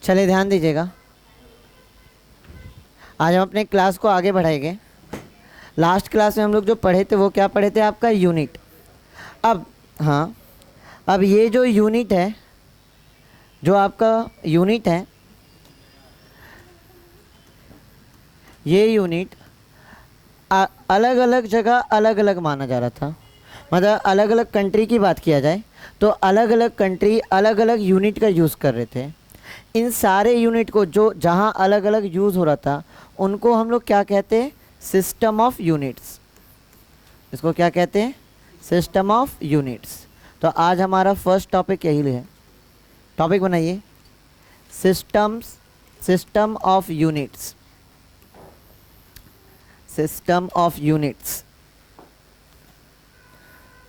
चलिए ध्यान दीजिएगा, आज हम अपने क्लास को आगे बढ़ाएंगे। लास्ट क्लास में हम लोग जो पढ़े थे वो क्या पढ़े थे, आपका यूनिट। अब हाँ, अब ये जो यूनिट है, जो आपका यूनिट है, ये यूनिट अलग अलग जगह अलग अलग माना जा रहा था। मतलब अलग अलग कंट्री की बात किया जाए तो अलग अलग कंट्री अलग अलग यूनिट का यूज़ कर रहे थे। इन सारे यूनिट को जो जहाँ अलग अलग यूज़ हो रहा था उनको हम लोग क्या कहते हैं, सिस्टम ऑफ यूनिट्स। इसको क्या कहते हैं, सिस्टम ऑफ यूनिट्स। तो आज हमारा फर्स्ट टॉपिक यही है। टॉपिक बनाइए, system of units. System of units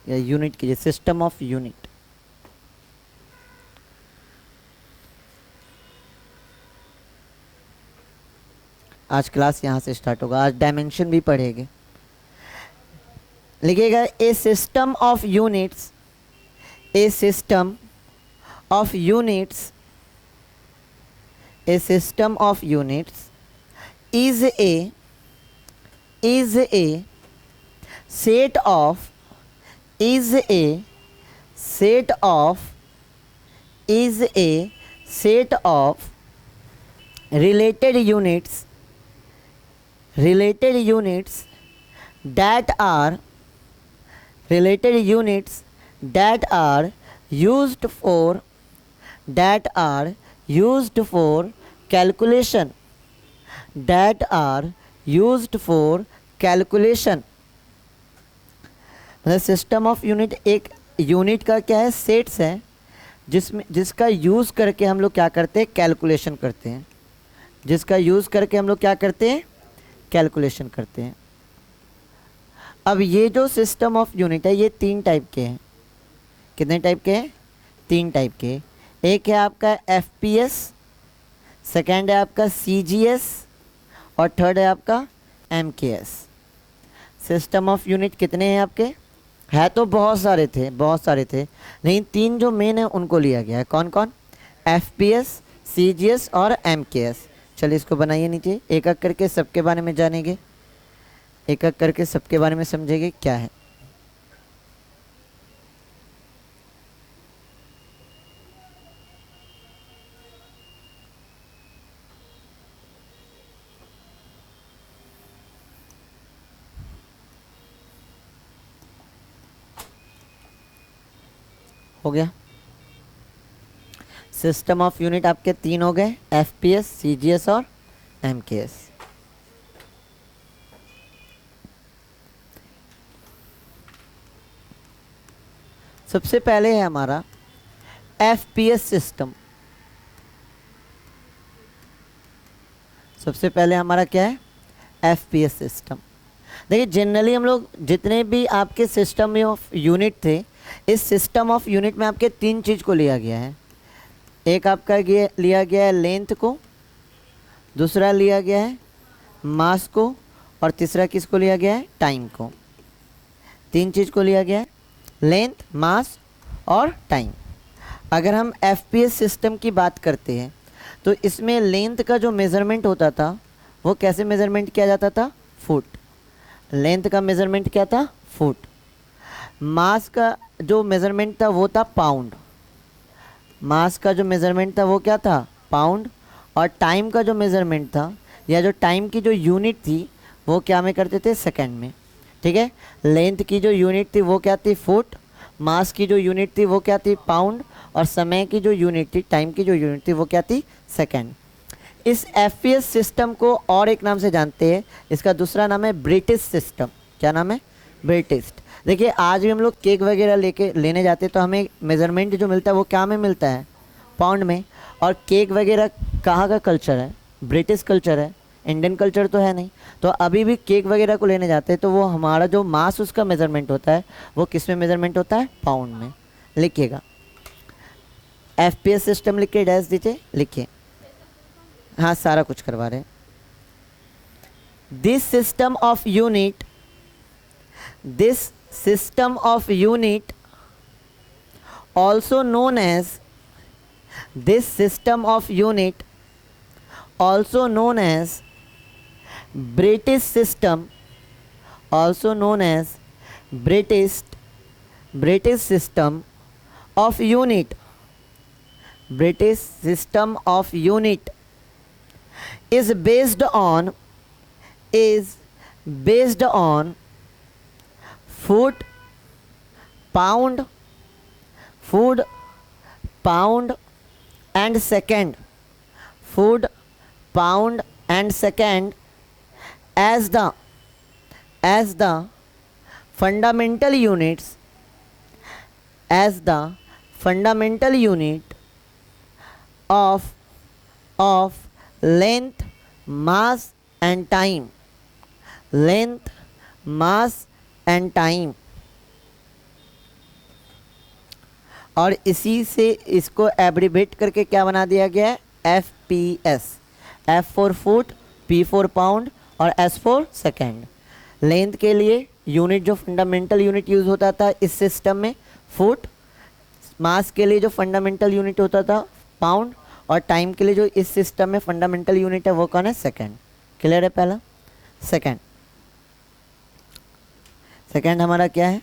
या यूनिट कीजिए, सिस्टम ऑफ यूनिट। आज क्लास यहाँ से स्टार्ट होगा। आज डायमेंशन भी पढ़ेंगे। लिखिएगा, a system of units, a system of units, a system of units is a set of is a set of related units that are used for calculation, मतलब system of unit एक unit का क्या है, sets है जिसका use करके हम लोग क्या करते हैं, कैलकुलेशन करते हैं। जिसका यूज़ करके हम लोग क्या करते हैं, कैलकुलेशन करते हैं। अब ये जो सिस्टम ऑफ यूनिट है ये तीन टाइप के हैं। कितने टाइप के हैं, तीन टाइप के। एक है आपका FPS, सेकेंड है आपका CGS और थर्ड है आपका MKS। सिस्टम ऑफ यूनिट कितने हैं आपके, है तो बहुत सारे थे लेकिन तीन जो मेन है उनको लिया गया है। कौन कौन, FPS, CGS और MKS। चलिए इसको बनाइए नीचे, एक एक करके सबके बारे में जानेंगे, एक एक करके सबके बारे में समझेंगे क्या है। हो गया, सिस्टम ऑफ यूनिट आपके तीन हो गए, FPS, CGS और MKS। सबसे पहले है हमारा FPS सिस्टम। सबसे पहले हमारा क्या है, FPS सिस्टम। देखिए जनरली हम लोग जितने भी आपके सिस्टम ऑफ यूनिट थे, इस सिस्टम ऑफ यूनिट में आपके तीन चीज़ को लिया गया है। एक आपका लिया गया है लेंथ को, दूसरा लिया गया है मास को और तीसरा किसको लिया गया है, टाइम को। तीन चीज़ को लिया गया है, लेंथ, मास और टाइम। अगर हम FPS सिस्टम की बात करते हैं तो इसमें लेंथ का जो मेज़रमेंट होता था वो कैसे मेज़रमेंट किया जाता था, फुट। लेंथ का मेज़रमेंट क्या था, फुट। मास का जो मेज़रमेंट था वो था पाउंड। मास का जो मेज़रमेंट था वो क्या था, पाउंड। और टाइम का जो मेज़रमेंट था या जो टाइम की जो यूनिट थी वो क्या में करते थे, सेकंड में। ठीक है, लेंथ की जो यूनिट थी वो क्या थी, फुट। मास की जो यूनिट थी वो क्या थी, पाउंड। और समय की जो यूनिट थी, टाइम की जो यूनिट थी वो क्या थी, सेकंड। इस FPS सिस्टम को और एक नाम से जानते हैं, इसका दूसरा नाम है ब्रिटिश सिस्टम। क्या नाम है, ब्रिटिश। देखिए आज भी हम लोग केक वगैरह लेने जाते हैं तो हमें मेज़रमेंट जो मिलता है वो क्या में मिलता है, पाउंड में। और केक वगैरह कहाँ का कल्चर है, ब्रिटिश कल्चर है, इंडियन कल्चर तो है नहीं। तो अभी भी केक वगैरह को लेने जाते हैं तो वो हमारा जो मास उसका मेज़रमेंट होता है वो किस में मेज़रमेंट होता है, पाउंड में। लिखिएगा, FPS सिस्टम लिख के डैश दीजिए, लिखिए। हाँ सारा कुछ करवा रहे हैं। This system of unit also known as this system of unit also known as British system, also known as British British system of unit, British system of unit is based on, is based on foot, pound, food, pound and second, food, pound and second as the fundamental units, as the fundamental unit of length, mass and time, length, mass and time। और इसी से इसको abbreviate करके क्या बना दिया गया है, F P S, F for foot, P for pound और एस फॉर सेकेंड। लेंथ के लिए यूनिट जो फंडामेंटल यूनिट यूज़ होता था इस सिस्टम में फुट, मास के लिए जो फंडामेंटल यूनिट होता था पाउंड और टाइम के लिए जो इस सिस्टम में फंडामेंटल यूनिट है वो कौन है, सेकेंड। क्लियर है पहला। सेकेंड, सेकेंड हमारा क्या है,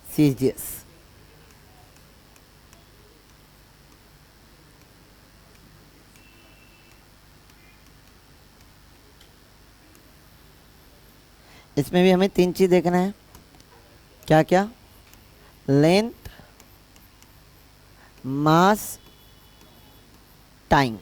सीजीएस। इसमें भी हमें तीन चीज़ देखना है, क्या क्या, लेंथ, मास, टाइम।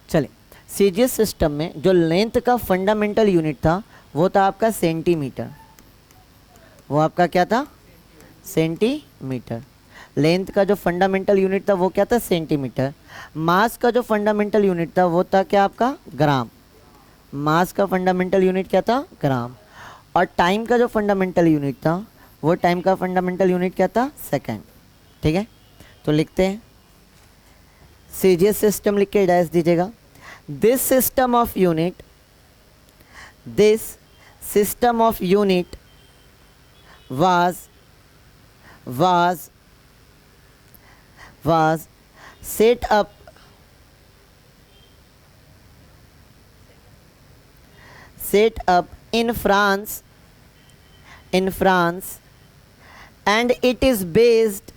चलिए, सीजीएस सिस्टम में जो लेंथ का फंडामेंटल यूनिट था वो था आपका सेंटीमीटर, वो आपका क्या था, सेंटीमीटर। लेंथ का जो फंडामेंटल यूनिट था वो क्या था, सेंटीमीटर। मास का जो फंडामेंटल यूनिट था वो था क्या आपका, ग्राम। मास का फंडामेंटल यूनिट क्या था, ग्राम। और टाइम का जो फंडामेंटल यूनिट था वो टाइम का फंडामेंटल यूनिट क्या था, सेकंड। ठीक है, तो लिखते हैं सीजीएस सिस्टम, लिख के डैश दीजिएगा। This system of unit, this system of unit was set up in France, and it is based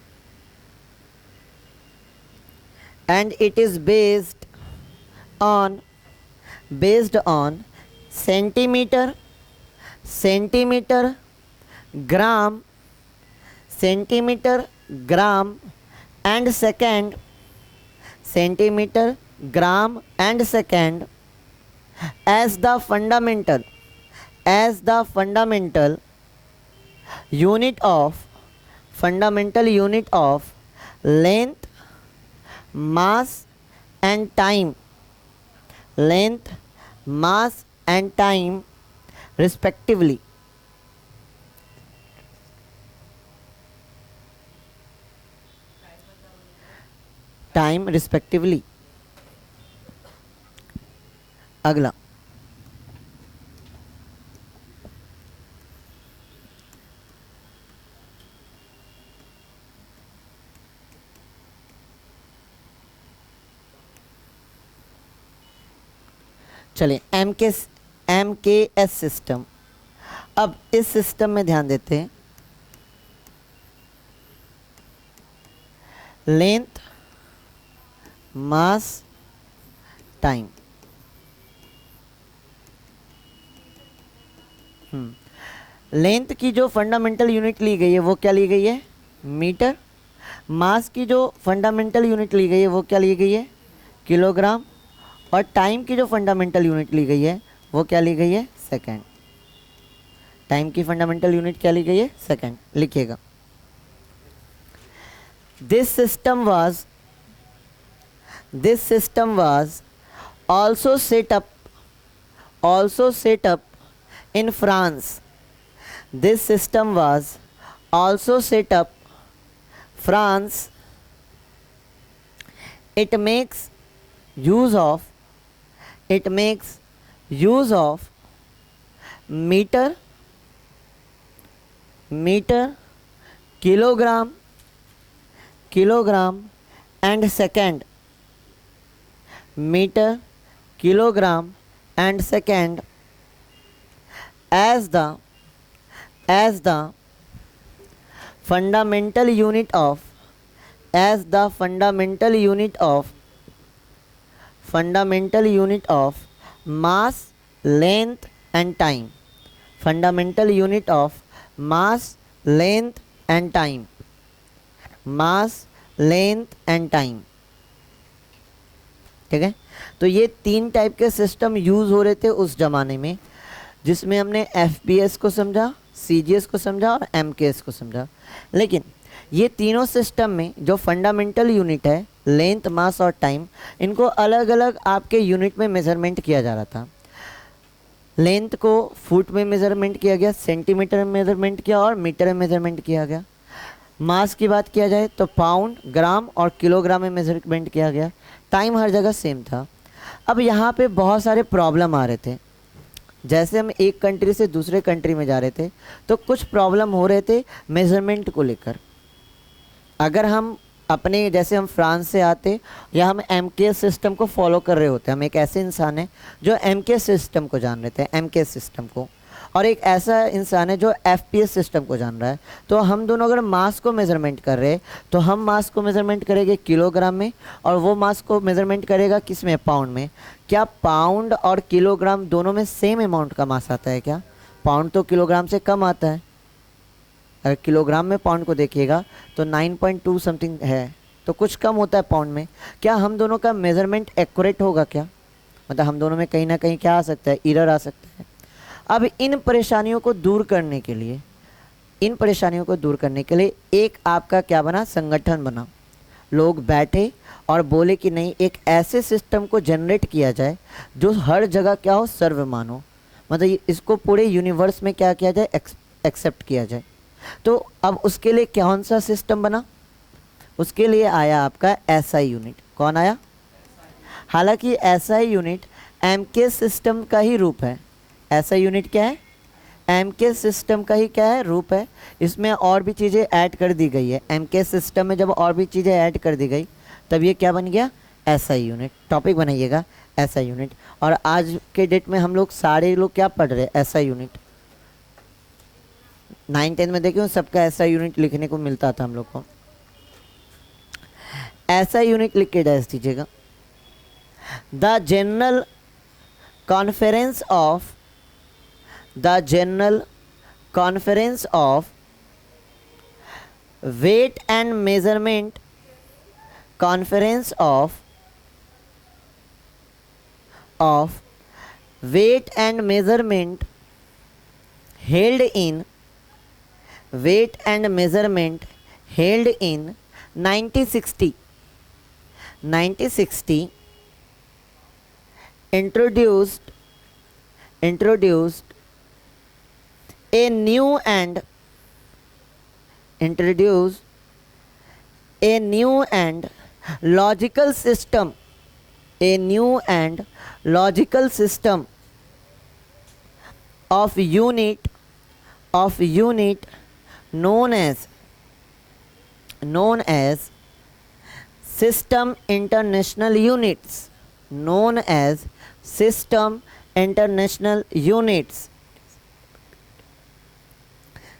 on centimeter, gram, centimeter, gram and second, centimeter, gram and second as the fundamental unit of length, mass and time, length, mass and time respectively। Time respectively. अगला, चलिए M के S system. अब इस system में ध्यान देते हैं, length, मास, time. Length की जो फंडामेंटल यूनिट ली गई है वो क्या ली गई है, मीटर। मास की जो फंडामेंटल यूनिट ली गई है वो क्या ली गई है, किलोग्राम। और टाइम की जो फंडामेंटल यूनिट ली गई है वो क्या ली गई है, सेकंड। टाइम की फंडामेंटल यूनिट क्या ली गई है, सेकंड। लिखिएगा, this system was also set up in France। This system was also set up France। It makes use of meter, kilogram, kilogram and second, metre, kilogram and second as the fundamental unit of mass, length and time. Fundamental unit of mass, length and time. mass, length and time. ठीक है, तो ये 3 type के system use हो रहे थे उस जमाने में, जिसमें हमने FPS को समझा, CGS को समझा और MKS को समझा। लेकिन ये तीनों सिस्टम में जो फंडामेंटल यूनिट है, लेंथ, मास और टाइम, इनको अलग अलग आपके यूनिट में मेज़रमेंट किया जा रहा था। लेंथ को फुट में मेज़रमेंट किया गया, सेंटीमीटर में मेज़रमेंट किया और मीटर में मेज़रमेंट किया गया। मास की बात किया जाए तो पाउंड, ग्राम और किलोग्राम में मेज़रमेंट किया गया। टाइम हर जगह सेम था। अब यहाँ पे बहुत सारे प्रॉब्लम आ रहे थे। जैसे हम एक कंट्री से दूसरे कंट्री में जा रहे थे तो कुछ प्रॉब्लम हो रहे थे मेज़रमेंट को लेकर। अगर हम अपने, जैसे हम फ्रांस से आते या हम MKS सिस्टम को फॉलो कर रहे होते, हम एक ऐसे इंसान हैं जो MKS सिस्टम को जान रहे थे, MKS सिस्टम को, और एक ऐसा इंसान है जो FPS सिस्टम को जान रहा है, तो हम दोनों अगर मास को मेज़रमेंट कर रहे हैं तो हम मास को मेज़रमेंट करेंगे किलोग्राम में और वो मास को मेज़रमेंट करेगा किस में, पाउंड में। क्या पाउंड और किलोग्राम दोनों में सेम अमाउंट का मास आता है क्या? पाउंड तो किलोग्राम से कम आता है। अगर किलोग्राम में पाउंड को देखिएगा तो 9.2 समथिंग है, तो कुछ कम होता है पाउंड में। क्या हम दोनों का मेज़रमेंट एक्यूरेट होगा क्या? मतलब हम दोनों में कहीं ना कहीं क्या आ सकता है, एरर आ सकता है। अब इन परेशानियों को दूर करने के लिए, एक आपका क्या बना, संगठन बना। लोग बैठे और बोले कि नहीं, एक ऐसे सिस्टम को जनरेट किया जाए जो हर जगह क्या हो, सर्वमान्य हो, मतलब इसको पूरे यूनिवर्स में क्या किया जाए, एक्सेप्ट किया जाए। तो अब उसके लिए कौन सा सिस्टम बना? उसके लिए आया आपका SI यूनिट। कौन आया? हालांकि SI यूनिट MKS सिस्टम का ही रूप है। SI यूनिट क्या है? MKS सिस्टम का ही क्या है, रूप है। इसमें और भी चीज़ें ऐड कर दी गई है। MKS सिस्टम में जब और भी चीज़ें ऐड कर दी गई तब ये क्या बन गया, SI यूनिट। टॉपिक बनाइएगा SI यूनिट। और आज के डेट में हम लोग सारे लोग क्या पढ़ रहे हैं, SI यूनिट। 9-10 में देखिए सबका SI यूनिट लिखने को मिलता था हम लोग को। SI यूनिट लिख के डैश दीजिएगा। The general conference of weight and measurement, conference of weight and measurement held in 1960 introduced a new and logical system of unit known as system international units,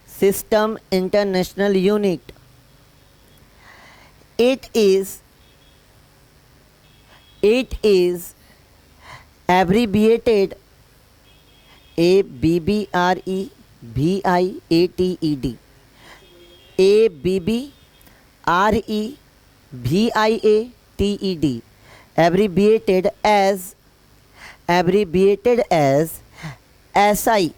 system international unit. It is abbreviated ABBREVIATED, ABBREVIATED, abbreviated as SI,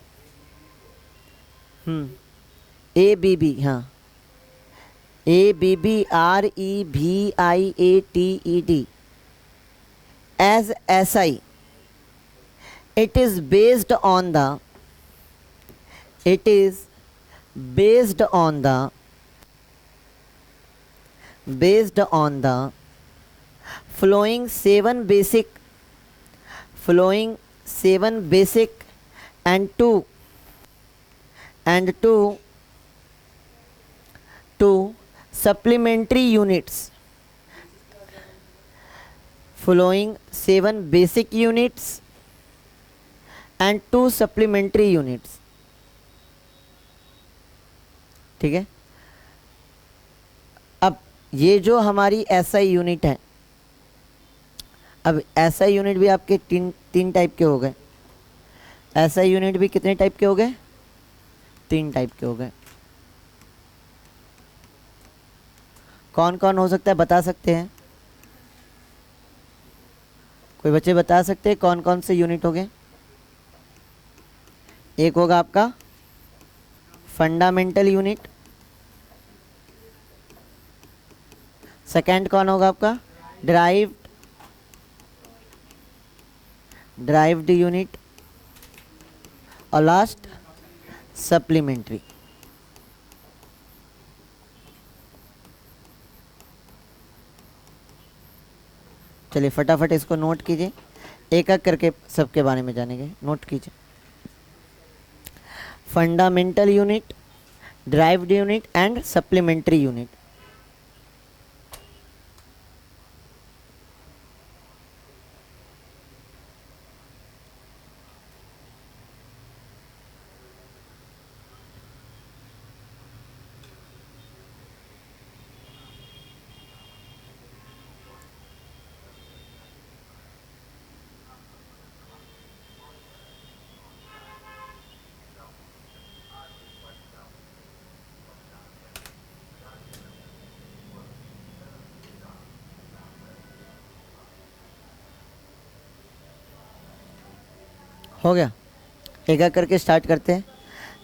ABB, हाँ, ABBREVIATED as SI. It is based on the following seven basic and two 2 supplementary units following 7 basic units and 2 supplementary units. ठीक है, अब ये जो हमारी SI unit है, अब SI unit भी आपके तीन टाइप के हो गए। एसआई यूनिट भी कितने टाइप के हो गए? 3 टाइप के हो गए। कौन कौन हो सकता है, बता सकते हैं? कोई बच्चे बता सकते हैं कौन कौन से यूनिट हो गए? एक होगा आपका फंडामेंटल यूनिट, सेकंड कौन होगा आपका? ड्राइव्ड यूनिट, और लास्ट सप्लीमेंट्री। चलिए फटाफट इसको नोट कीजिए, एक एक करके सबके बारे में जानेंगे। नोट कीजिए, fundamental unit, derived unit and supplementary unit. हो गया, एक एक करके स्टार्ट करते हैं।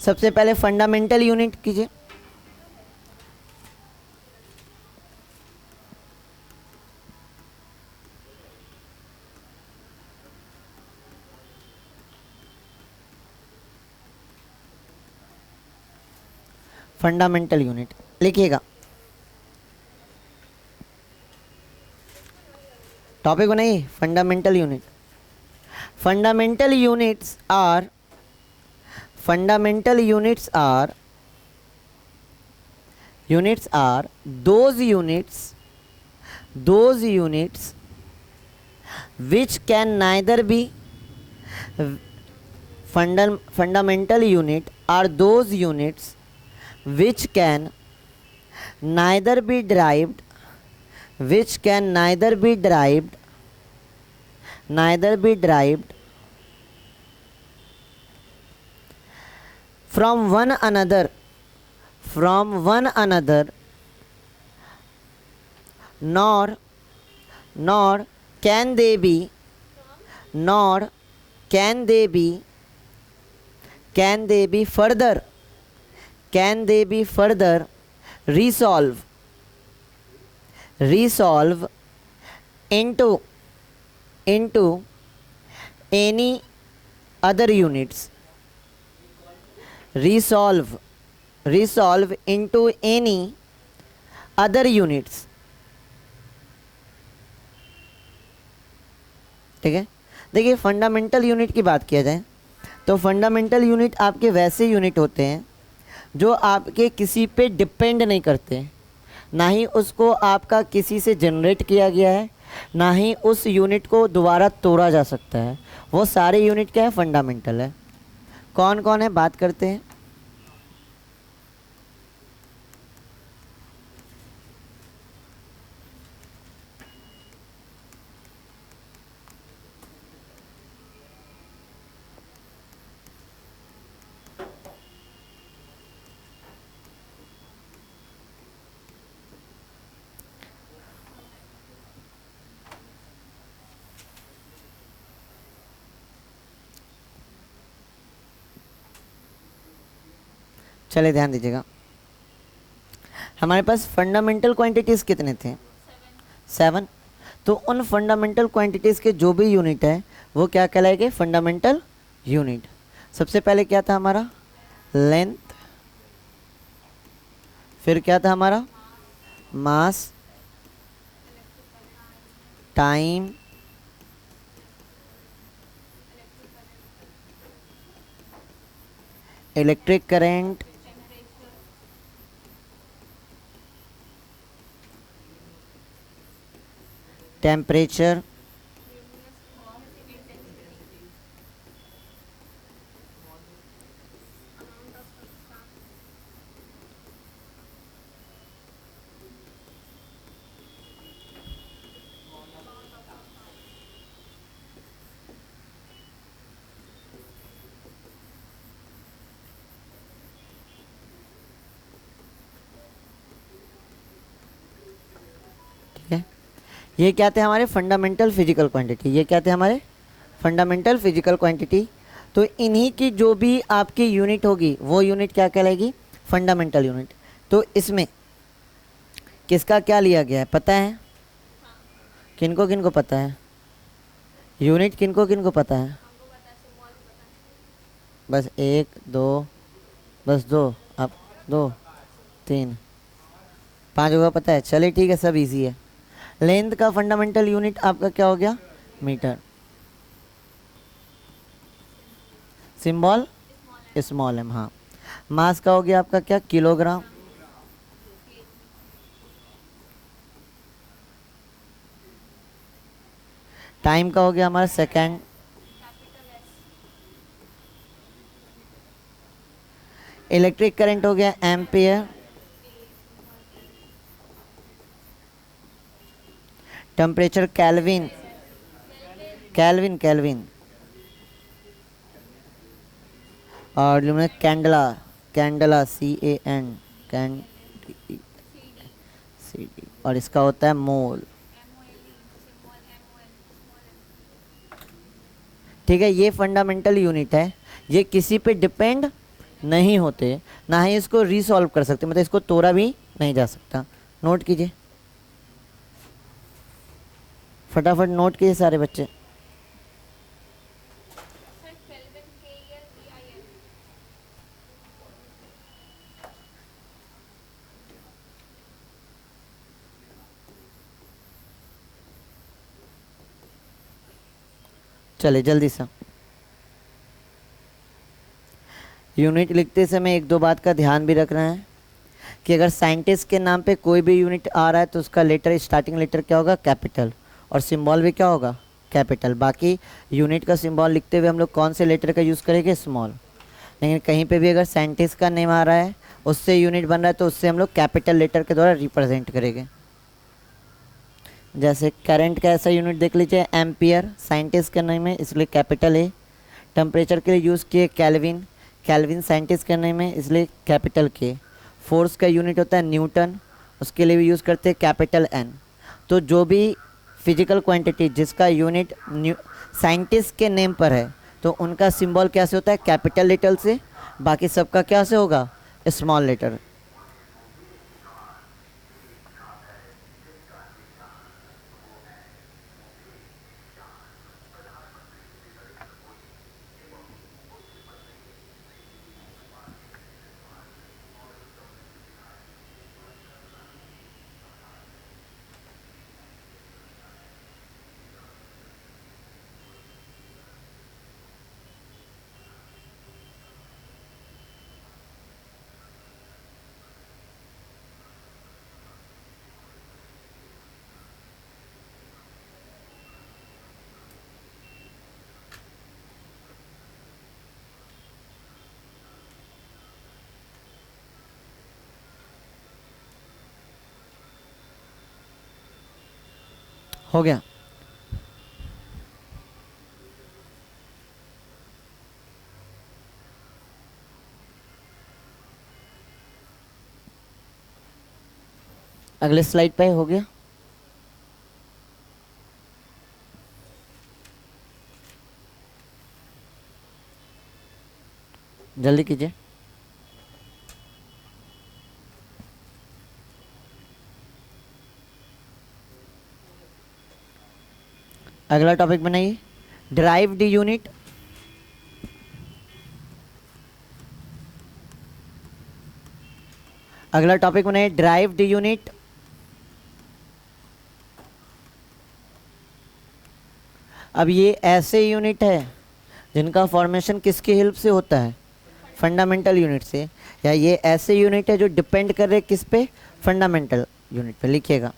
सबसे पहले फंडामेंटल यूनिट कीजिए। फंडामेंटल यूनिट लिखिएगा, टॉपिक बनाइए fundamental unit. Fundamental units are those units which can neither be fundamental unit are those units which can neither be derived from one another nor can they be further resolve into any other units. Resolve into any other units. ठीक है, देखिए fundamental unit की बात किया जाए तो fundamental unit आपके वैसे यूनिट होते हैं जो आपके किसी पे डिपेंड नहीं करते, ना ही उसको आपका किसी से जनरेट किया गया है, ना ही उस यूनिट को दोबारा तोड़ा जा सकता है। वो सारे यूनिट क्या है? फंडामेंटल है। कौन कौन है, बात करते हैं। चलिए ध्यान दीजिएगा, हमारे पास फंडामेंटल क्वांटिटीज़ कितने थे? 7। तो उन फंडामेंटल क्वांटिटीज़ के जो भी यूनिट है वो क्या कहलाएंगे? Fundamental unit. सबसे पहले क्या था हमारा? लेंथ, फिर क्या था हमारा? मास, टाइम, इलेक्ट्रिक करंट, टेम्परेचर, ठीक है। ये क्या थे हमारे फंडामेंटल फिजिकल क्वांटिटी, ये क्या थे हमारे फंडामेंटल फिजिकल क्वांटिटी। तो इन्हीं की जो भी आपकी यूनिट होगी वो यूनिट क्या कहलाएगी, फंडामेंटल यूनिट। तो इसमें किसका क्या लिया गया है पता है, किनको किनको पता है, यूनिट किनको किनको पता है, बस एक दो, बस दो, अब दो तीन पाँच होगा पता है, चलिए ठीक है सब इजी है। लेंथ का फंडामेंटल यूनिट आपका क्या हो गया, मीटर। सिंबल स्मॉल एम, हाँ। मास का हो गया आपका क्या, किलोग्राम। टाइम का हो गया हमारा सेकेंड। इलेक्ट्रिक करंट हो गया ampere. Temperature kelvin, kelvin kelvin. और लुमिनस कैंडला, कैंडला CAN, कैन CD, और इसका होता है मोल। ठीक है, ये फंडामेंटल यूनिट है, ये किसी पे डिपेंड नहीं होते, ना ही इसको रीसॉल्व कर सकते, मतलब इसको तोड़ा भी नहीं जा सकता। नोट कीजिए फटाफट, नोट कीजिए सारे बच्चे। चले जल्दी से। यूनिट लिखते समय एक दो बात का ध्यान भी रखना है कि अगर साइंटिस्ट के नाम पे कोई भी यूनिट आ रहा है तो उसका लेटर, स्टार्टिंग लेटर क्या होगा, कैपिटल, और सिंबल भी क्या होगा, कैपिटल। बाकी यूनिट का सिंबल लिखते हुए हम लोग कौन से लेटर का यूज़ करेंगे, स्मॉल। लेकिन कहीं पे भी अगर साइंटिस्ट का नेम आ रहा है, उससे यूनिट बन रहा है, तो उससे हम लोग कैपिटल लेटर के द्वारा रिप्रेजेंट करेंगे। जैसे करंट का ऐसा यूनिट देख लीजिए, एम्पियर, साइंटिस्ट का नेम है इसलिए कैपिटल ए। टेम्परेचर के लिए यूज़ किए केल्विन, केल्विन साइंटिस्ट का नेम है इसलिए कैपिटल के। फोर्स का यूनिट होता है न्यूटन, उसके लिए भी यूज़ करते हैं कैपिटल एन। तो जो भी फिजिकल क्वांटिटी जिसका यूनिट साइंटिस्ट के नेम पर है, तो उनका सिंबल क्या से होता है, कैपिटल लेटर से। बाकी सबका क्या से होगा, स्मॉल लेटर। हो गया। अगले स्लाइड पे हो गया। जल्दी कीजिए। अगला टॉपिक बनाइए, डिराइव्ड यूनिट। अगला टॉपिक बनाइए, डिराइव्ड यूनिट। अब ये ऐसे यूनिट है जिनका फॉर्मेशन किसकी हेल्प से होता है, फंडामेंटल यूनिट से। या ये ऐसे यूनिट है जो डिपेंड कर रहे किस पे, फंडामेंटल यूनिट पे। लिखिएगा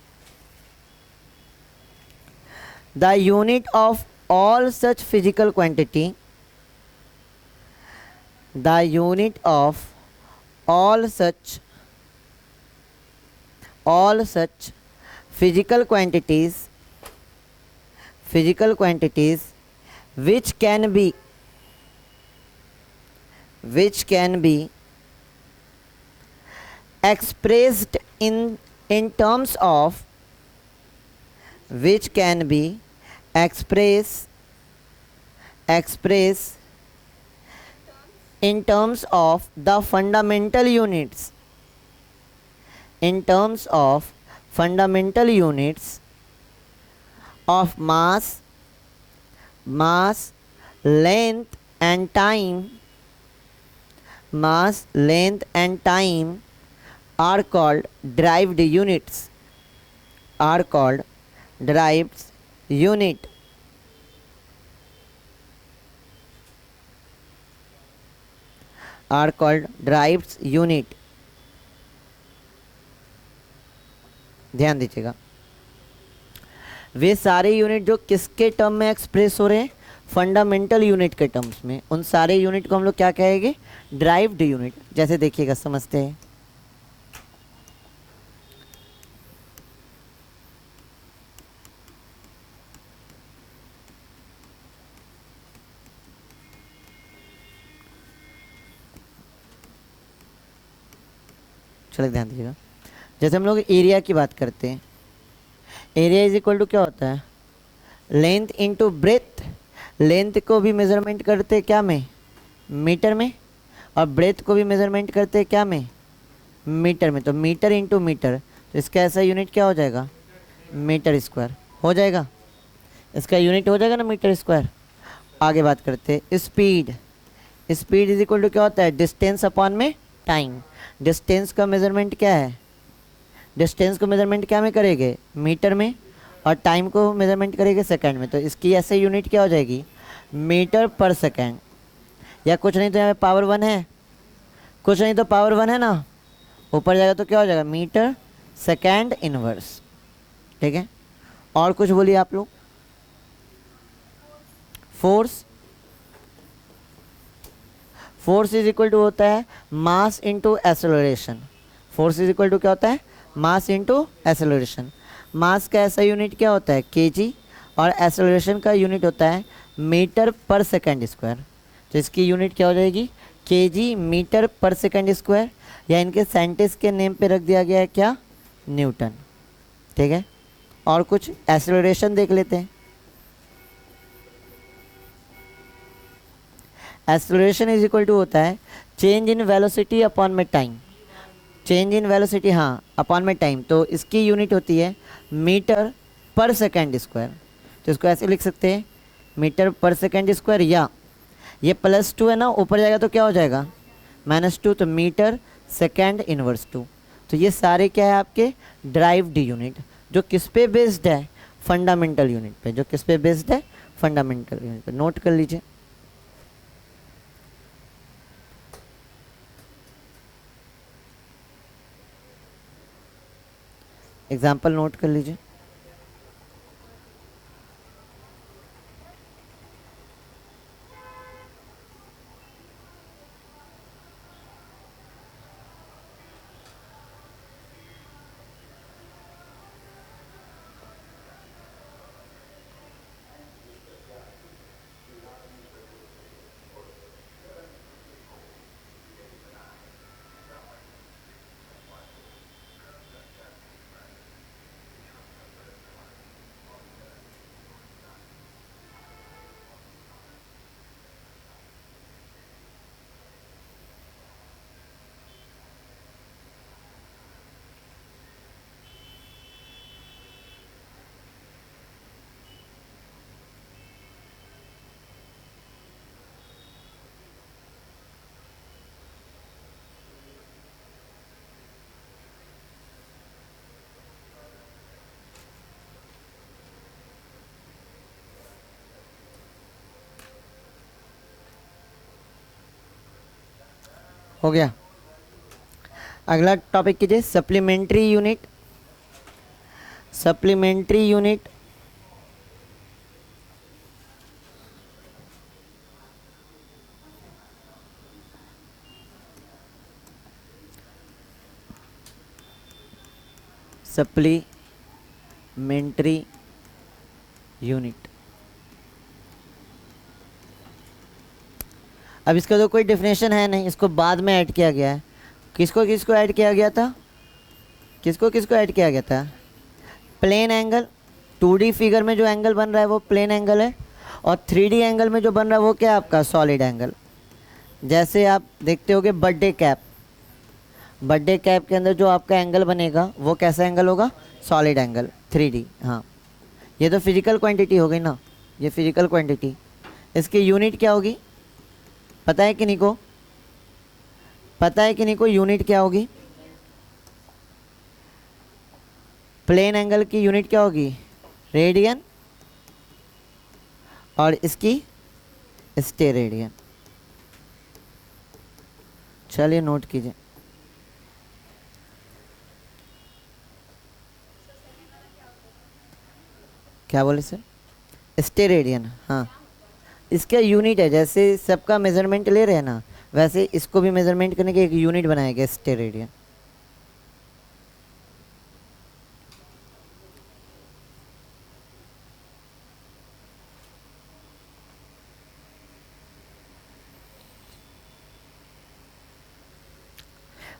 the unit of all such physical quantity, the unit of all such physical quantities which can be expressed in terms of which can be express in terms of the fundamental units, in terms of fundamental units of mass, length and time, mass, length and time are called derived units, are called derived unit. Are called derived unit. ध्यान दीजिएगा, वे सारे unit जो किसके term में express हो रहे हैं, fundamental unit के टर्म्स में, उन सारे यूनिट को हम लोग क्या कहेंगे, ड्राइव्ड यूनिट। जैसे देखिएगा, समझते हैं। चलिए ध्यान दीजिएगा, जैसे हम लोग एरिया की बात करते हैं, एरिया इज इक्वल टू क्या होता है, लेंथ इनटू ब्रेथ। लेंथ को भी मेजरमेंट करते हैं क्या में, मीटर में, और ब्रेथ को भी मेजरमेंट करते हैं क्या में, मीटर में। तो मीटर इनटू मीटर, तो इसका ऐसा यूनिट क्या हो जाएगा, मीटर स्क्वायर हो जाएगा, इसका यूनिट हो जाएगा ना मीटर स्क्वायर। आगे बात करते हैं speed. Speed is equal to क्या होता है, डिस्टेंस अपॉन में टाइम। डिस्टेंस का मेजरमेंट क्या है, डिस्टेंस को मेजरमेंट क्या में करेंगे, मीटर में, और टाइम को मेजरमेंट करेंगे सेकंड में। तो इसकी ऐसे यूनिट क्या हो जाएगी, मीटर पर सेकंड, या कुछ नहीं तो यहाँ पे पावर 1 है, कुछ नहीं तो पावर 1 है ना, ऊपर जाएगा तो क्या हो जाएगा, मीटर सेकंड इनवर्स। ठीक है, और कुछ बोलिए आप लोग। Force, force is equal to होता है mass into acceleration. Force is equal to क्या होता है, मास इंटू एसेलरेशन। मास का ऐसा यूनिट क्या होता है, केजी, और एसेलरेशन का यूनिट होता है मीटर पर सेकंड स्क्वायर। तो इसकी यूनिट क्या हो जाएगी, केजी मीटर पर सेकंड स्क्वायर, या इनके साइंटिस्ट के नेम पे रख दिया गया है क्या, न्यूटन। ठीक है, और कुछ एसेलरेशन देख लेते हैं। एसेलरेशन इज इक्वल टू होता है चेंज इन वेलोसिटी अपॉन में टाइम। चेंज इन वेलोसिटी, हाँ, अपॉन में टाइम। तो इसकी यूनिट होती है मीटर पर सेकंड स्क्वायर। तो इसको ऐसे लिख सकते हैं, मीटर पर सेकंड स्क्वायर, या ये +2 है ना, ऊपर जाएगा तो क्या हो जाएगा, -2, तो मीटर सेकंड इनवर्स 2। तो ये सारे क्या है आपके ड्राइव्ड यूनिट, जो किस पे बेस्ड है, फंडामेंटल यूनिट पे। जो किस पे बेस्ड है, फंडामेंटल यूनिट पे। नोट कर लीजिए। एग्जाम्पल नोट कर लीजिए। हो गया। अगला टॉपिक कीजिए, supplementary unit. Supplementary unit supplementary unit. अब इसका तो कोई डेफिनेशन है नहीं, इसको बाद में ऐड किया गया है। किसको किसको ऐड किया गया था, किसको किसको ऐड किया गया था? प्लेन एंगल, 2D फिगर में जो एंगल बन रहा है वो प्लेन एंगल है, और 3D एंगल में जो बन रहा है वो क्या है आपका? Solid angle. जैसे आप देखते होगे बर्थडे कैप, बर्थडे कैप के अंदर जो आपका एंगल बनेगा वो कैसा एंगल होगा? Solid angle, 3D। हाँ, ये तो फिजिकल क्वांटिटी हो गई ना, ये फिजिकल क्वांटिटी। इसकी यूनिट क्या होगी? पता है कि नहीं को? पता है कि नहीं को यूनिट क्या होगी? प्लेन एंगल की यूनिट क्या होगी? रेडियन, और इसकी स्टेरेडियन। चलिए नोट कीजिए। क्या बोले सर? स्टेरेडियन। हाँ, इसका यूनिट है, जैसे सबका मेजरमेंट ले रहे हैं ना, वैसे इसको भी मेजरमेंट करने के एक यूनिट बनाया गया, स्टेरेडियन।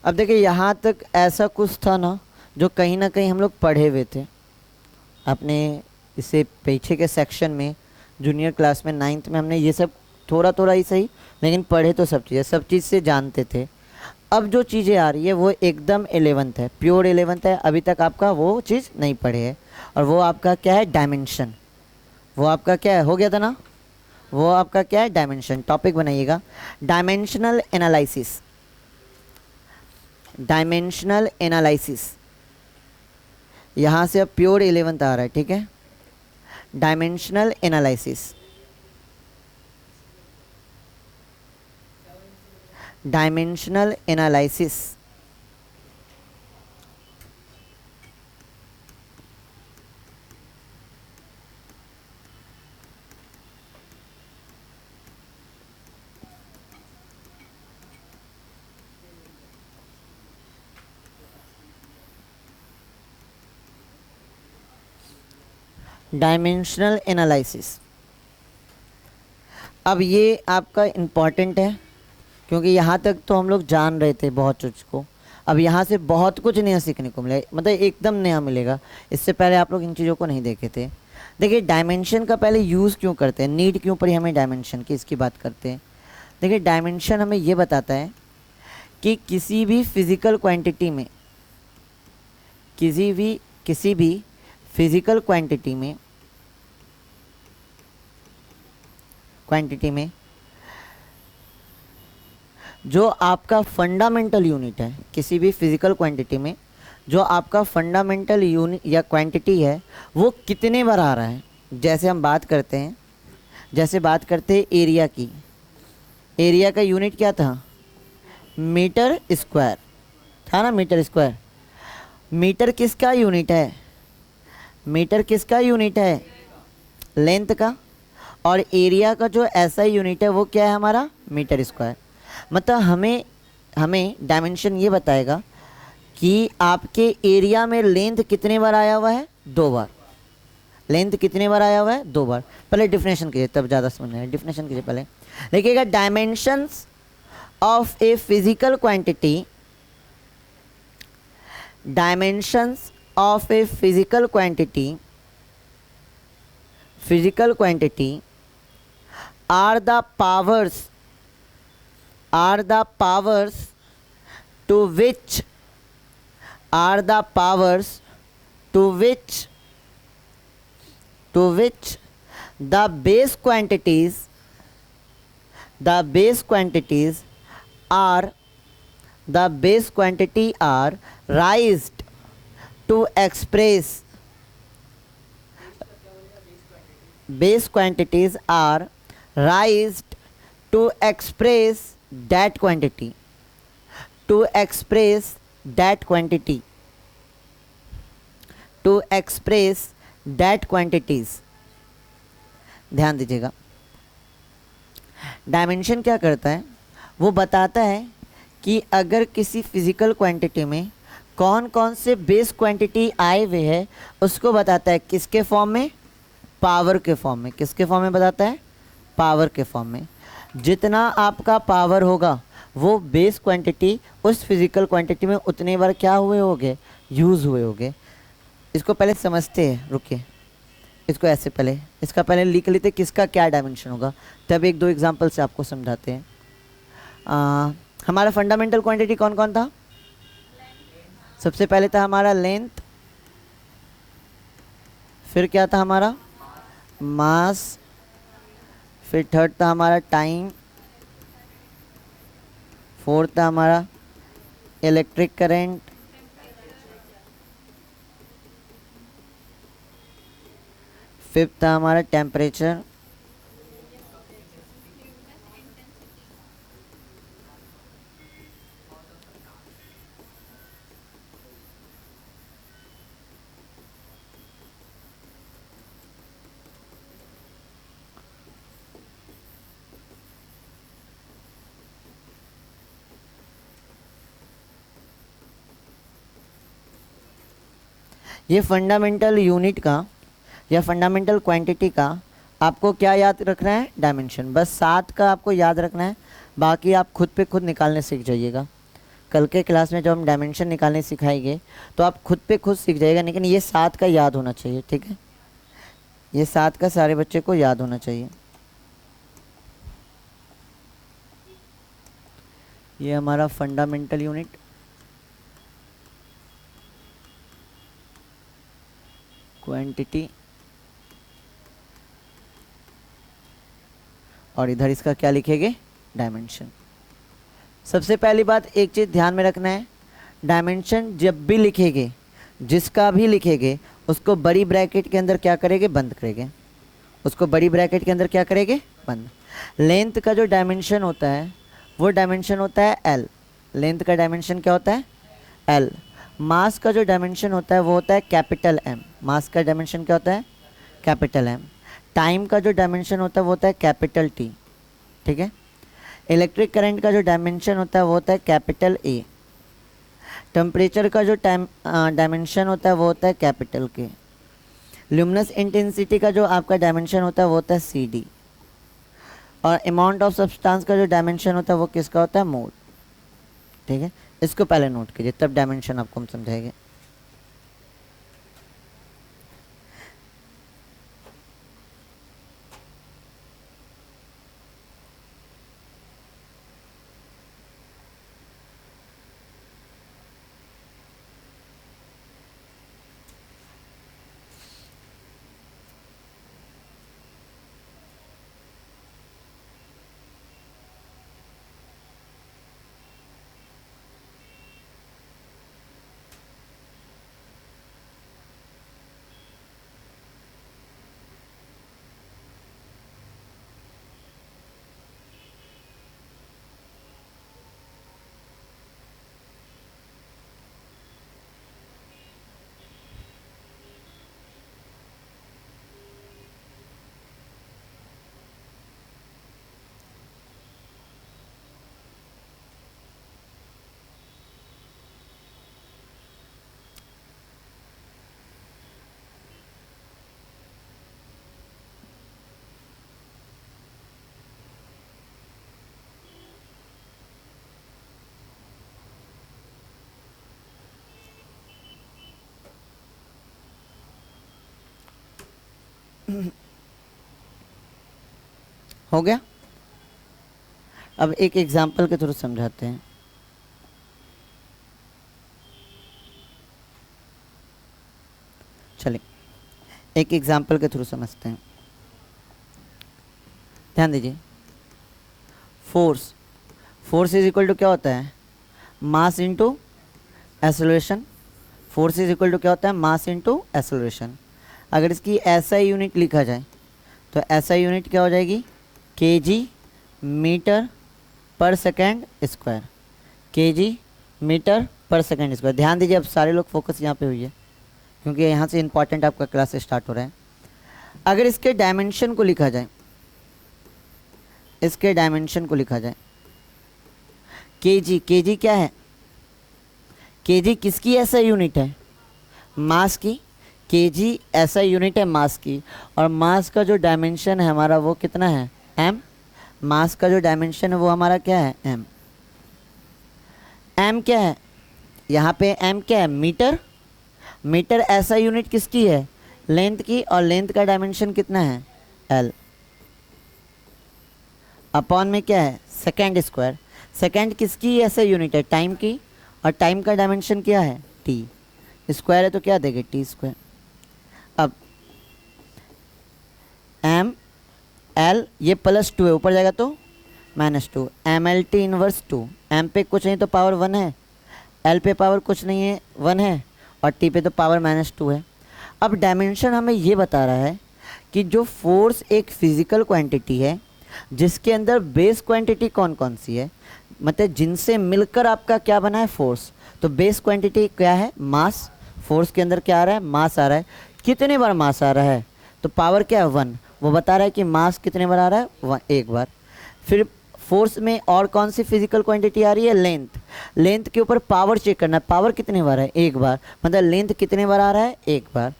अब देखिए यहाँ तक ऐसा कुछ था ना जो कहीं ना कहीं हम लोग पढ़े हुए थे अपने इससे पीछे के सेक्शन में, जूनियर क्लास में 9th में हमने ये सब थोड़ा थोड़ा ही सही, लेकिन पढ़े तो सब चीज़ से जानते थे। अब जो चीज़ें आ रही है वो एकदम 11th है, प्योर 11th है। अभी तक आपका वो चीज़ नहीं पढ़े है, और वो आपका क्या है? डायमेंशन। वो आपका क्या है? हो गया था ना, वो आपका क्या है? डायमेंशन। टॉपिक बनाइएगा डायमेंशनल एनालिसिस, डायमेंशनल एनालिसिस। यहाँ से अब प्योर 11th आ रहा है, ठीक है? Dimensional analysis, dimensional analysis. Dimensional analysis. अब ये आपका इम्पॉर्टेंट है, क्योंकि यहाँ तक तो हम लोग जान रहे थे बहुत चीज़ को। अब यहाँ से बहुत कुछ नया सीखने को मिलेगा, मतलब एकदम नया मिलेगा। इससे पहले आप लोग इन चीज़ों को नहीं देखे थे। देखिए डायमेंशन का पहले यूज़ क्यों करते हैं, नीड क्यों पड़ी हमें डायमेंशन की, इसकी बात करते हैं। देखिए डायमेंशन हमें ये बताता है कि किसी भी फिज़िकल क्वांटिटी में, किसी भी फिज़िकल क्वांटिटी में जो आपका फंडामेंटल यूनिट है, किसी भी फिज़िकल क्वांटिटी में जो आपका फंडामेंटल यूनिट या क्वांटिटी है वो कितने बार आ रहा है। जैसे हम बात करते हैं, एरिया की, एरिया का यूनिट क्या था? मीटर स्क्वायर था ना, मीटर स्क्वायर। मीटर किसका यूनिट है? मीटर किसका यूनिट है? लेंथ का। और एरिया का जो ऐसा यूनिट है वो क्या है हमारा? Metre square. मतलब हमें डायमेंशन ये बताएगा कि आपके एरिया में लेंथ कितने बार आया हुआ है? 2 बार। लेंथ कितने बार आया हुआ है? 2 बार। पहले डिफिनेशन कीजिए, तब ज़्यादा समझ में आएगा। डिफिनेशन कीजिए पहले। देखिएगा dimensions of a physical quantity, dimensions of a physical quantity are the powers to which the base quantities are raised to express base quantities are raised to express that quantity, to express that quantities। ध्यान दीजिएगा, dimension क्या करता है? वो बताता है कि अगर किसी फिजिकल क्वांटिटी में कौन कौन से बेस क्वांटिटी आए हुए हैं उसको बताता है, किसके फॉर्म में, पावर के फॉर्म में। किसके फॉर्म में बताता है, पावर के फॉर्म में। जितना आपका पावर होगा वो बेस क्वांटिटी उस फिजिकल क्वांटिटी में उतने बार क्या हुए होंगे, यूज़ हुए होंगे। इसको पहले समझते हैं, रुकिए, इसको ऐसे पहले, इसका पहले लिख लेते किसका क्या डायमेंशन होगा, तब एक दो एग्जांपल से आपको समझाते हैं। हमारा फंडामेंटल क्वांटिटी कौन कौन था, सबसे पहले था हमारा लेंथ, फिर क्या था हमारा मास, फिर थर्ड था हमारा टाइम, फोर्थ था हमारा इलेक्ट्रिक करंट, फिफ्थ था हमारा टेम्परेचर, ये फंडामेंटल यूनिट का या फंडामेंटल क्वांटिटी का आपको क्या याद रखना है, डायमेंशन। बस 7 का आपको याद रखना है, बाकी आप खुद पे खुद निकालने सीख जाइएगा। कल के क्लास में जब हम डायमेंशन निकालने सिखाएंगे तो आप खुद पे खुद सीख जाइएगा, लेकिन ये 7 का याद होना चाहिए, ठीक है। ये 7 का सारे बच्चे को याद होना चाहिए। ये हमारा फंडामेंटल यूनिट, क्वांटिटी, और इधर इसका क्या लिखेंगे, डायमेंशन। सबसे पहली बात एक चीज़ ध्यान में रखना है, डायमेंशन जब भी लिखेंगे, जिसका भी लिखेंगे, उसको बड़ी ब्रैकेट के अंदर क्या करेंगे, बंद करेंगे। उसको बड़ी ब्रैकेट के अंदर क्या करेंगे, बंद। लेंथ का जो डायमेंशन होता है वो डायमेंशन होता है एल। लेंथ का डायमेंशन क्या होता है, एल। मास का जो डायमेंशन होता है वो होता है कैपिटल एम। मास का डायमेंशन क्या होता है, कैपिटल एम। टाइम का जो डायमेंशन होता है वो होता है कैपिटल टी, ठीक है। इलेक्ट्रिक करंट का जो डायमेंशन होता है वो होता है कैपिटल ए। टेम्परेचर का जो डायमेंशन होता है वो होता है कैपिटल के। ल्यूमिनस इंटेंसिटी का जो आपका डायमेंशन होता है वो होता है सी डी। और अमाउंट ऑफ सब्सटेंस का जो डायमेंशन होता है वो किसका होता है, मोल, ठीक है। इसको पहले नोट कीजिए, तब डायमेंशन आपको हम समझाएंगे। हो गया। अब एक एग्जाम्पल के थ्रू समझाते हैं। चलिए एक एग्जाम्पल के थ्रू समझते हैं, ध्यान दीजिए। Force, force is equal to क्या होता है, mass into acceleration. Force is equal to क्या होता है, मास इनटू एक्सेलरेशन। अगर इसकी एसआई यूनिट लिखा जाए तो एसआई यूनिट क्या हो जाएगी, केजी मीटर पर सेकेंड स्क्वायर। केजी मीटर पर सेकेंड स्क्वायर। ध्यान दीजिए, अब सारे लोग फोकस यहाँ पे हुई है क्योंकि यहाँ से इंपॉर्टेंट आपका क्लास स्टार्ट हो रहा है। अगर इसके डायमेंशन को लिखा जाए, इसके डायमेंशन को लिखा जाए, केजी, केजी क्या है, केजी किसकी ऐसा यूनिट है? मास की। केजी ऐसा यूनिट है मास की, और मास का जो डायमेंशन है हमारा वो कितना है? एम। मास का जो डायमेंशन है वो हमारा क्या है? एम। एम क्या है यहाँ पे? एम क्या है? मीटर। मीटर ऐसा यूनिट किसकी है? लेंथ की, और लेंथ का डायमेंशन कितना है? एल। अपॉन में क्या है? Second square. सेकेंड किसकी ऐसा यूनिट है? टाइम की, और टाइम का डायमेंशन क्या है? टी। स्क्वायर है तो क्या देंगे? T square. अब एम एल, ये +2 है, ऊपर जाएगा तो -2। M L T inverse 2। M पे कुछ नहीं तो पावर 1 है, एल पे पावर कुछ नहीं है 1 है, और टी पे तो पावर -2 है। अब डायमेंशन हमें ये बता रहा है कि जो फोर्स एक फिजिकल क्वांटिटी है जिसके अंदर बेस क्वांटिटी कौन कौन सी है, मतलब जिनसे मिलकर आपका क्या बना है? फोर्स। तो बेस क्वांटिटी क्या है? मास। फोर्स के अंदर क्या आ रहा है? मास आ रहा है। कितने बार मास आ रहा है? तो पावर क्या है? 1। वो बता रहा है कि मास कितने बार आ रहा है? 1 बार। फिर फोर्स में और कौन सी फिजिकल क्वांटिटी आ रही है? लेंथ। लेंथ के ऊपर पावर चेक करना है, पावर कितने बार है? 1 बार, मतलब लेंथ कितने बार आ रहा है? 1 बार।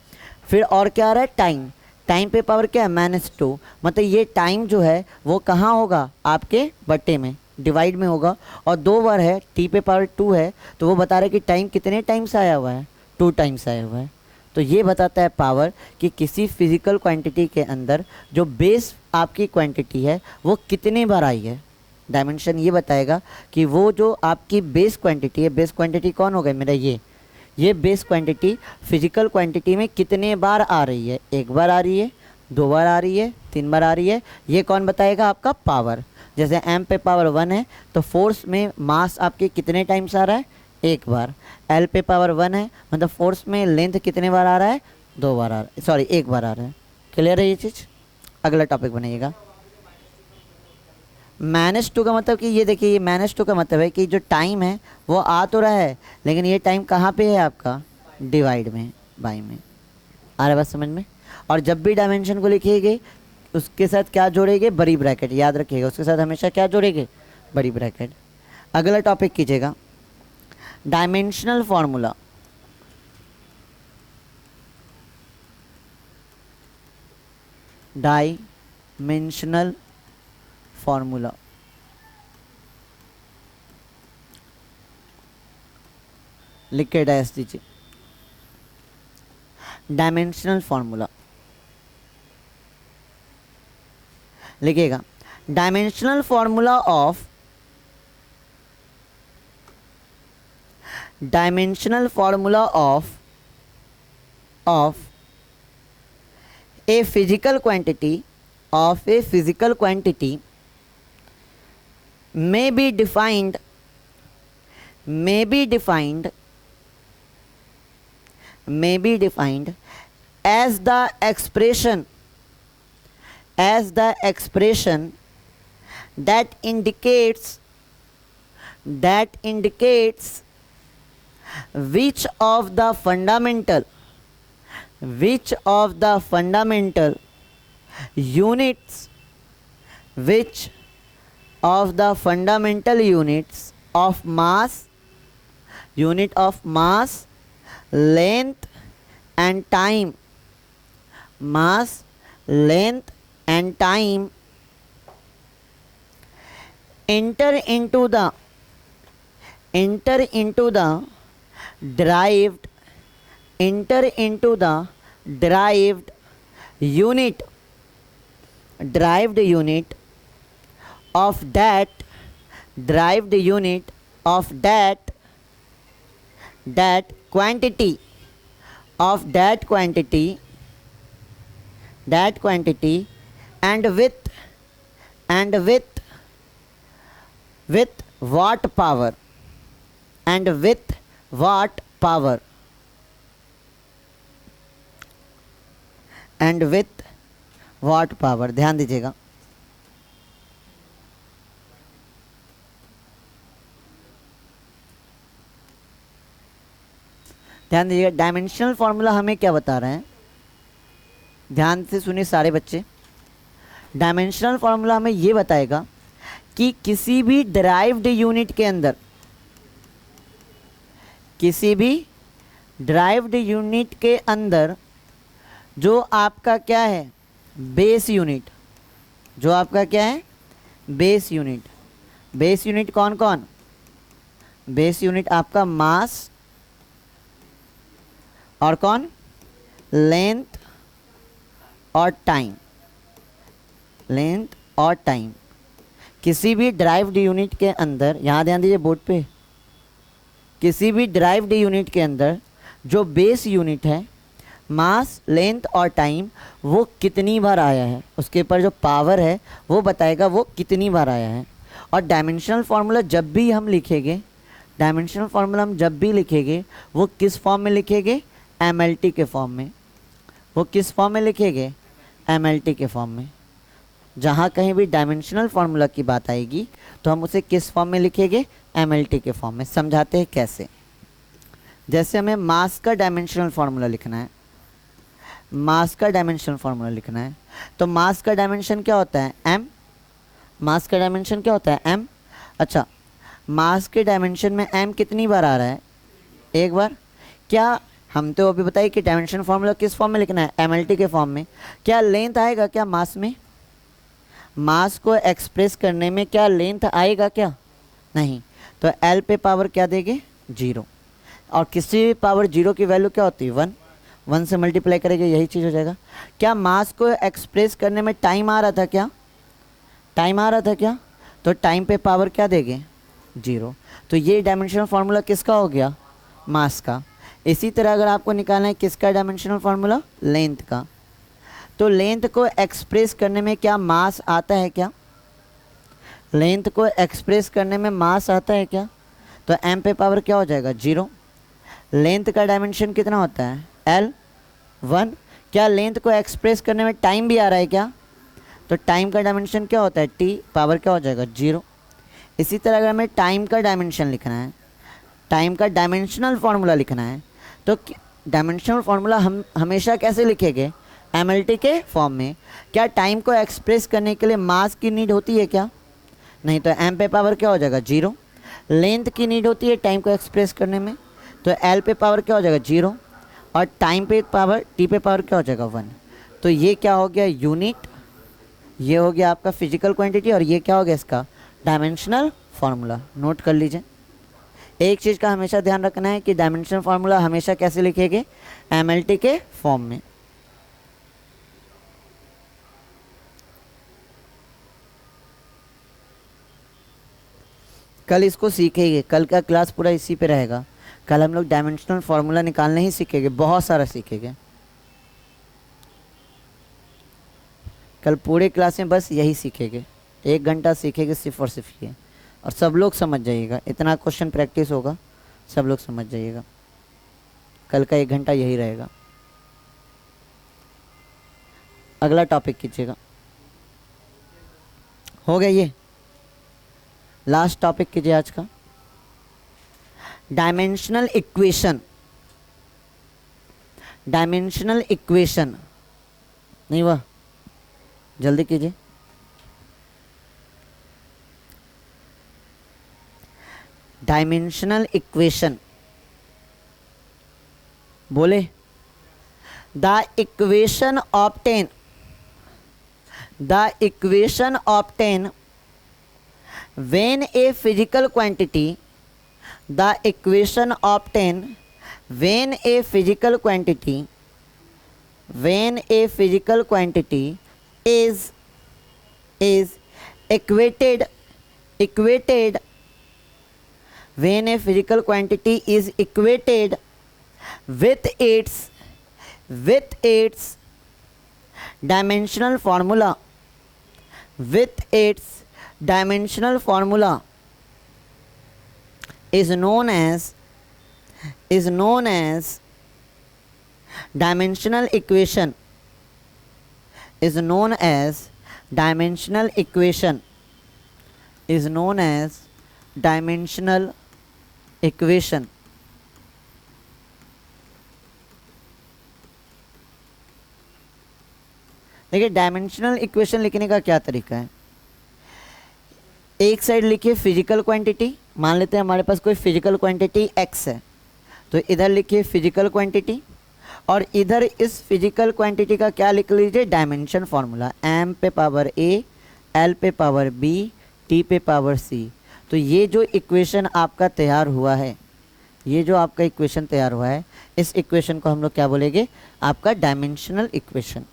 फिर और क्या आ रहा है? टाइम। टाइम पे पावर क्या है? -2, मतलब ये टाइम जो है वो कहाँ होगा? आपके बट्टे में, डिवाइड में होगा, और 2 बार है, टी पे पावर 2 है, तो वो बता रहा है कि टाइम कितने टाइम्स आया हुआ है? 2 टाइम्स आया हुआ है। तो ये बताता है पावर कि किसी फिजिकल क्वांटिटी के अंदर जो बेस आपकी क्वांटिटी है वो कितने बार आई है। डायमेंशन ये बताएगा कि वो जो आपकी बेस क्वांटिटी है, बेस क्वांटिटी कौन होगा मेरा? ये बेस क्वांटिटी फिजिकल क्वांटिटी में कितने बार आ रही है? 1 बार आ रही है, 2 बार आ रही है, 3 बार आ रही है। ये कौन बताएगा? आपका पावर। जैसे एम पे पावर 1 है तो फोर्स में मास आपके कितने टाइम्स आ रहा है? 1 बार। एल पे पावर 1 है, मतलब फोर्स में लेंथ कितने बार आ रहा है? 2 बार आ रहा है, सॉरी 1 बार आ रहा है। क्लियर है ये चीज़? अगला टॉपिक बनाइएगा। -2 का मतलब कि ये देखिए, ये -2 का मतलब है कि जो टाइम है वो आ तो रहा है, लेकिन ये टाइम कहाँ पे है आपका? डिवाइड में, बाई में। आ रहा है बात समझ में? और जब भी डायमेंशन को लिखिएगे उसके साथ क्या जोड़ेंगे? बड़ी ब्रैकेट। याद रखिएगा, उसके साथ हमेशा क्या जोड़ेंगे? बड़ी ब्रैकेट। अगला टॉपिक कीजिएगा, डायमेंशनल फॉर्मूला। Dimensional formula. लिख के डैश दीजिए, डायमेंशनल फॉर्मूला लिखिएगा। Dimensional formula of a physical quantity may be defined as the expression that indicates which of the fundamental units of mass, length and time, enter into the derived unit of that quantity and with watt power ध्यान दीजिएगा। Dimensional formula हमें क्या बता रहे हैं? ध्यान से सुनिए सारे बच्चे। डायमेंशनल फॉर्मूला हमें ये बताएगा कि किसी भी डिराइव्ड यूनिट के अंदर किसी भी ड्राइव्ड यूनिट के अंदर जो आपका क्या है, बेस यूनिट, जो आपका क्या है, बेस यूनिट। बेस यूनिट कौन कौन? बेस यूनिट आपका मास और कौन, लेंथ और टाइम, लेंथ और टाइम। किसी भी ड्राइव्ड यूनिट के अंदर, यहाँ ध्यान दीजिए बोर्ड पे, किसी भी ड्राइव्ड यूनिट के अंदर जो बेस यूनिट है, मास, लेंथ और टाइम, वो कितनी बार आया है, उसके ऊपर जो पावर है वो बताएगा वो कितनी बार आया है। और डायमेंशनल फार्मूला जब भी हम लिखेंगे, डायमेंशनल फार्मूला हम जब भी लिखेंगे वो किस फॉर्म में लिखेंगे, एमएलटी के फॉर्म में। वो किस फॉर्म में लिखेंगे, एमएलटी के फॉर्म में। जहाँ कहीं भी डायमेंशनल फार्मूला की बात आएगी तो हम उसे किस फॉर्म में लिखेंगे, एमएलटी के फॉर्म में। समझाते हैं कैसे। जैसे हमें मास का डायमेंशनल फार्मूला लिखना है, मास का डायमेंशनल फार्मूला लिखना है, तो मास का डायमेंशन क्या होता है, एम। मास का डायमेंशन क्या होता है, एम। अच्छा, मास के डायमेंशन में एम कितनी बार आ रहा है, एक बार। क्या हम तो अभी बताइए कि डायमेंशन फार्मूला किस फॉर्म में लिखना है, एमएलटी के फॉर्म में। क्या लेंथ आएगा क्या मास में? मास को एक्सप्रेस करने में क्या लेंथ आएगा क्या, नहीं। तो एल पे पावर क्या देंगे, 0। और किसी भी पावर 0 की वैल्यू क्या होती है, 1। 1 से मल्टीप्लाई करेंगे, यही चीज़ हो जाएगा। क्या मास को एक्सप्रेस करने में टाइम आ रहा था क्या, टाइम आ रहा था क्या? तो टाइम पे पावर क्या देंगे, 0। तो ये डायमेंशनल फार्मूला किसका हो गया, मास का। इसी तरह अगर आपको निकालना है किसका डायमेंशनल फार्मूला, लेंथ का, तो लेंथ को एक्सप्रेस करने में क्या मास आता है क्या, लेंथ को एक्सप्रेस करने में मास आता है क्या? तो एम पे पावर क्या हो जाएगा, 0। लेंथ का डायमेंशन कितना होता है, एल, 1। क्या लेंथ को एक्सप्रेस करने में टाइम भी आ रहा है क्या? तो टाइम का डायमेंशन क्या होता है, टी, पावर क्या हो जाएगा, 0। इसी तरह अगर हमें टाइम का डायमेंशन लिखना है, टाइम का डायमेंशनल फार्मूला लिखना है, तो डायमेंशनल फार्मूला हम हमेशा कैसे लिखेंगे, एमएलटी के फॉर्म में। क्या टाइम को एक्सप्रेस करने के लिए मास की नीड होती है क्या, नहीं। तो एम पे पावर क्या हो जाएगा, 0। लेंथ की नीड होती है टाइम को एक्सप्रेस करने में, तो एल पे पावर क्या हो जाएगा, 0। और टाइम पे पावर, टी पे पावर क्या हो जाएगा, 1। तो ये क्या हो गया, यूनिट। ये हो गया आपका फिजिकल क्वांटिटी, और ये क्या हो गया इसका, डायमेंशनल फार्मूला। नोट कर लीजिए। एक चीज़ का हमेशा ध्यान रखना है कि डायमेंशनल फार्मूला हमेशा कैसे लिखेंगे, एमएलटी के फॉर्म में। कल इसको सीखेंगे, कल का क्लास पूरा इसी पे रहेगा। कल हम लोग डायमेंशनल फार्मूला निकालने ही सीखेंगे, बहुत सारा सीखेंगे। कल पूरे क्लास में बस यही सीखेंगे, 1 घंटा सीखेंगे सिर्फ और सिर्फ ये। और सब लोग समझ जाइएगा, इतना क्वेश्चन प्रैक्टिस होगा, सब लोग समझ जाइएगा। कल का 1 घंटा यही रहेगा। अगला टॉपिक कीजिएगा। हो गया, ये लास्ट टॉपिक कीजिए आज का, डायमेंशनल इक्वेशन। डायमेंशनल इक्वेशन नहीं हुआ, जल्दी कीजिए। डायमेंशनल इक्वेशन बोले, the equation obtain, the equation obtain when a physical quantity, the equation obtained when a physical quantity, when a physical quantity is equated, when a physical quantity is equated with its dimensional formula, with its dimensional formula is known as dimensional equation, is known as dimensional equation, is known as dimensional equation। देखिए dimensional equation लिखने का क्या तरीका है। एक side लिखिए physical quantity, मान लेते हैं हमारे पास कोई फिजिकल क्वांटिटी x है, तो इधर लिखिए फिजिकल क्वांटिटी, और इधर इस फिजिकल क्वांटिटी का क्या लिख लीजिए, डायमेंशन फार्मूला, m पे पावर a, l पे पावर b, t पे पावर c। तो ये जो इक्वेशन आपका तैयार हुआ है, ये जो आपका इक्वेशन तैयार हुआ है, इस इक्वेशन को हम लोग क्या बोलेंगे, आपका डायमेंशनल इक्वेशन।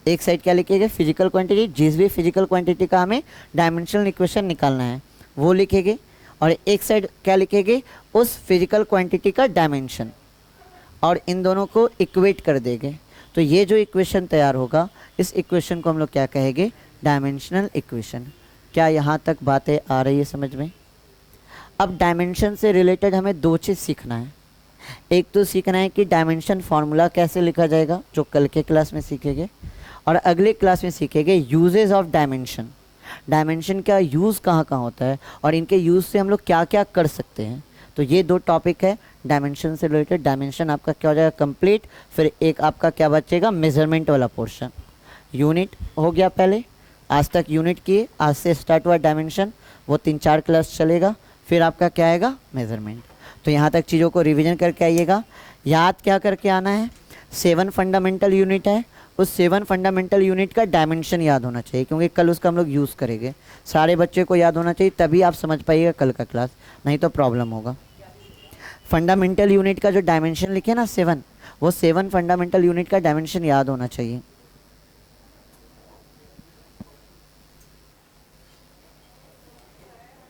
एक साइड क्या लिखेंगे, फिजिकल क्वांटिटी, जिस भी फिजिकल क्वांटिटी का हमें डायमेंशनल इक्वेशन निकालना है वो लिखेंगे, और एक साइड क्या लिखेंगे, उस फिजिकल क्वांटिटी का डायमेंशन, और इन दोनों को इक्वेट कर देंगे। तो ये जो इक्वेशन तैयार होगा, इस इक्वेशन को हम लोग क्या कहेंगे, डायमेंशनल इक्वेशन। क्या यहाँ तक बातें आ रही है समझ में? अब डायमेंशन से रिलेटेड हमें दो चीज़ सीखना है। एक तो सीखना है कि डायमेंशन फार्मूला कैसे लिखा जाएगा, जो कल के क्लास में सीखेंगे, और अगले क्लास में सीखेंगे यूजेस ऑफ डायमेंशन, डायमेंशन का यूज़ कहाँ कहाँ होता है और इनके यूज़ से हम लोग क्या क्या कर सकते हैं। तो ये दो टॉपिक है डायमेंशन से रिलेटेड। डायमेंशन आपका क्या हो जाएगा, कंप्लीट। फिर एक आपका क्या बचेगा, मेजरमेंट वाला पोर्शन। यूनिट हो गया पहले, आज तक यूनिट किए, आज से स्टार्ट हुआ डायमेंशन, वो 3-4 क्लास चलेगा। फिर आपका क्या आएगा, मेजरमेंट। तो यहाँ तक चीज़ों को रिवीजन करके आइएगा। याद क्या करके आना है, 7 फंडामेंटल यूनिट है, उस 7 फंडामेंटल यूनिट का डायमेंशन याद होना चाहिए, क्योंकि कल उसका हम लोग यूज़ करेंगे। सारे बच्चे को याद होना चाहिए, तभी आप समझ पाइएगा कल का क्लास, नहीं तो प्रॉब्लम होगा। फंडामेंटल यूनिट का जो डायमेंशन लिखे ना 7, वो 7 फंडामेंटल यूनिट का डायमेंशन याद होना चाहिए।